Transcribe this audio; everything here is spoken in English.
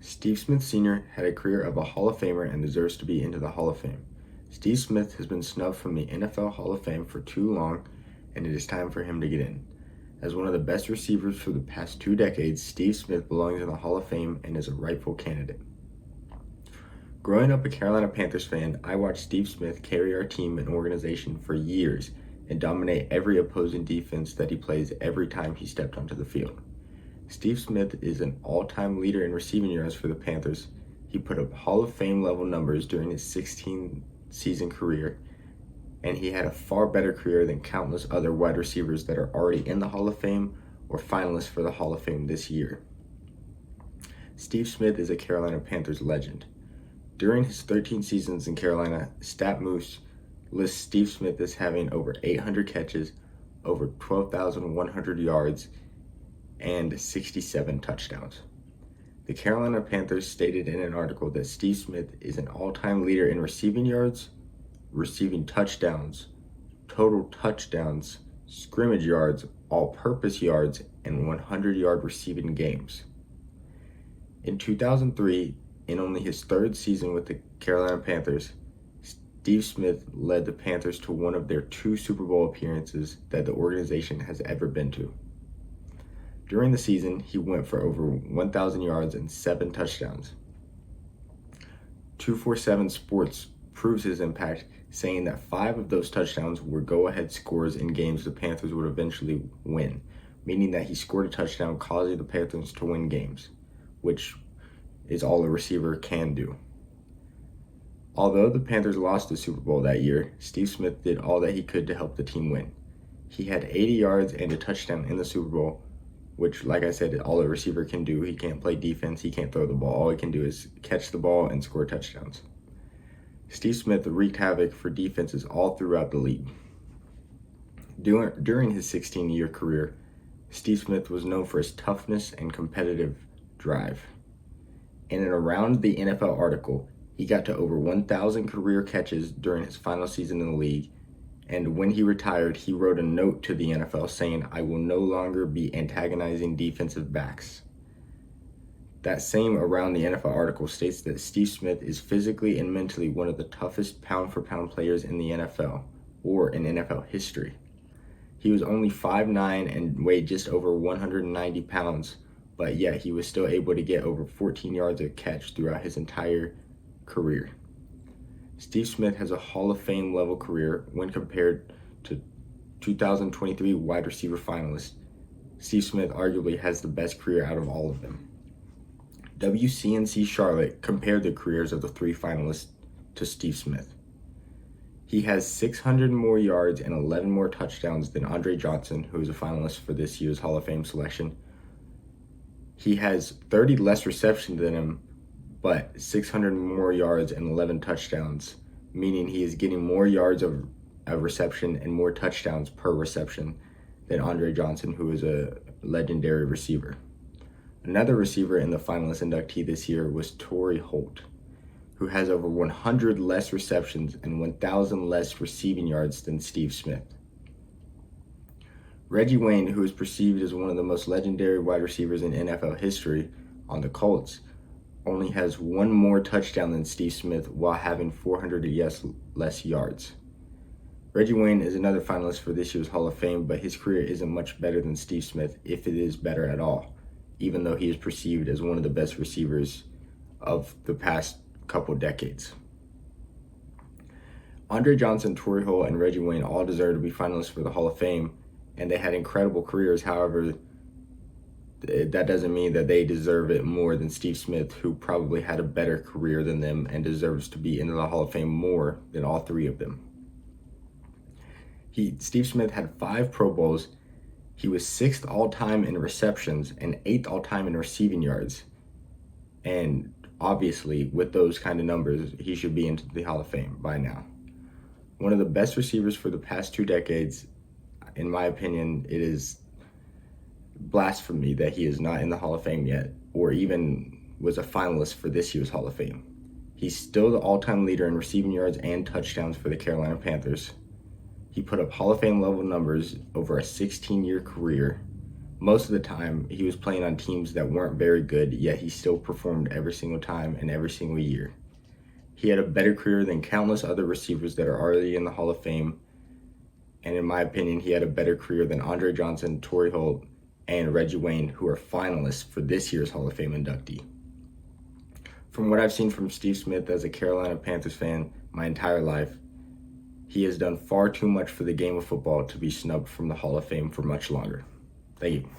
Steve Smith Sr. had a career of a Hall of Famer and deserves to be into the Hall of Fame. Steve Smith has been snubbed from the NFL Hall of Fame for too long, and it is time for him to get in. As one of the best receivers for the past 2 decades, Steve Smith belongs in the Hall of Fame and is a rightful candidate. Growing up a Carolina Panthers fan, I watched Steve Smith carry our team and organization for years and dominate every opposing defense that he plays every time he stepped onto the field. Steve Smith is an all-time leader in receiving yards for the Panthers. He put up Hall of Fame level numbers during his 16-season career, and he had a far better career than countless other wide receivers that are already in the Hall of Fame or finalists for the Hall of Fame this year. Steve Smith is a Carolina Panthers legend. During his 13 seasons in Carolina, StatMoose lists Steve Smith as having over 800 catches, over 12,100 yards, and 67 touchdowns. The Carolina Panthers stated in an article that Steve Smith is an all-time leader in receiving yards, receiving touchdowns, total touchdowns, scrimmage yards, all-purpose yards, and 100-yard receiving games. In 2003, in only his 3rd season with the Carolina Panthers, Steve Smith led the Panthers to one of their 2 Super Bowl appearances that the organization has ever been to. During the season, he went for over 1,000 yards and 7 touchdowns. 247 Sports proves his impact, saying that 5 of those touchdowns were go-ahead scores in games the Panthers would eventually win, meaning that he scored a touchdown causing the Panthers to win games, which is all a receiver can do. Although the Panthers lost the Super Bowl that year, Steve Smith did all that he could to help the team win. He had 80 yards and a touchdown in the Super Bowl, which, like I said, all a receiver can do. He can't play defense, he can't throw the ball. All he can do is catch the ball and score touchdowns. Steve Smith wreaked havoc for defenses all throughout the league. During his 16-year career, Steve Smith was known for his toughness and competitive drive. In an Around the NFL article, he got to over 1,000 career catches during his final season in the league, and when he retired, he wrote a note to the NFL saying, "I will no longer be antagonizing defensive backs." That same Around the NFL article states that Steve Smith is physically and mentally one of the toughest pound-for-pound players in the NFL, or in NFL history. He was only 5'9" and weighed just over 190 pounds, but yet he was still able to get over 14 yards a catch throughout his entire career. Steve Smith has a Hall of Fame level career when compared to 2023 wide receiver finalists. Steve Smith arguably has the best career out of all of them. WCNC Charlotte compared the careers of the 3 finalists to Steve Smith. He has 600 more yards and 11 more touchdowns than Andre Johnson, who is a finalist for this year's Hall of Fame selection. He has 30 less receptions than him, but 600 more yards and 11 touchdowns, meaning he is getting more yards of reception and more touchdowns per reception than Andre Johnson, who is a legendary receiver. Another receiver in the finalist inductee this year was Torrey Holt, who has over 100 less receptions and 1,000 less receiving yards than Steve Smith. Reggie Wayne, who is perceived as one of the most legendary wide receivers in NFL history on the Colts, only has 1 more touchdown than Steve Smith while having 400 less yards. Reggie Wayne is another finalist for this year's Hall of Fame, but his career isn't much better than Steve Smith, if it is better at all, even though he is perceived as one of the best receivers of the past couple decades. Andre Johnson, Torrey Holt, and Reggie Wayne all deserve to be finalists for the Hall of Fame, and they had incredible careers. However, that doesn't mean that they deserve it more than Steve Smith, who probably had a better career than them and deserves to be into the Hall of Fame more than all 3 of them. Steve Smith had 5 Pro Bowls. He was 6th all-time in receptions and 8th all-time in receiving yards. And obviously, with those kind of numbers, he should be into the Hall of Fame by now. One of the best receivers for the past 2 decades, in my opinion. It is blasphemy that he is not in the Hall of Fame yet, or even was a finalist for this year's Hall of Fame. He's still the all-time leader in receiving yards and touchdowns for the Carolina Panthers. He put up Hall of Fame level numbers over a 16-year career, Most of the time, he was playing on teams that weren't very good, yet he still performed every single time and every single year. He had a better career than countless other receivers that are already in the Hall of Fame, and in my opinion, he had a better career than Andre Johnson, Torrey Holt, and Reggie Wayne, who are finalists for this year's Hall of Fame inductee. From what I've seen from Steve Smith as a Carolina Panthers fan my entire life, he has done far too much for the game of football to be snubbed from the Hall of Fame for much longer. Thank you.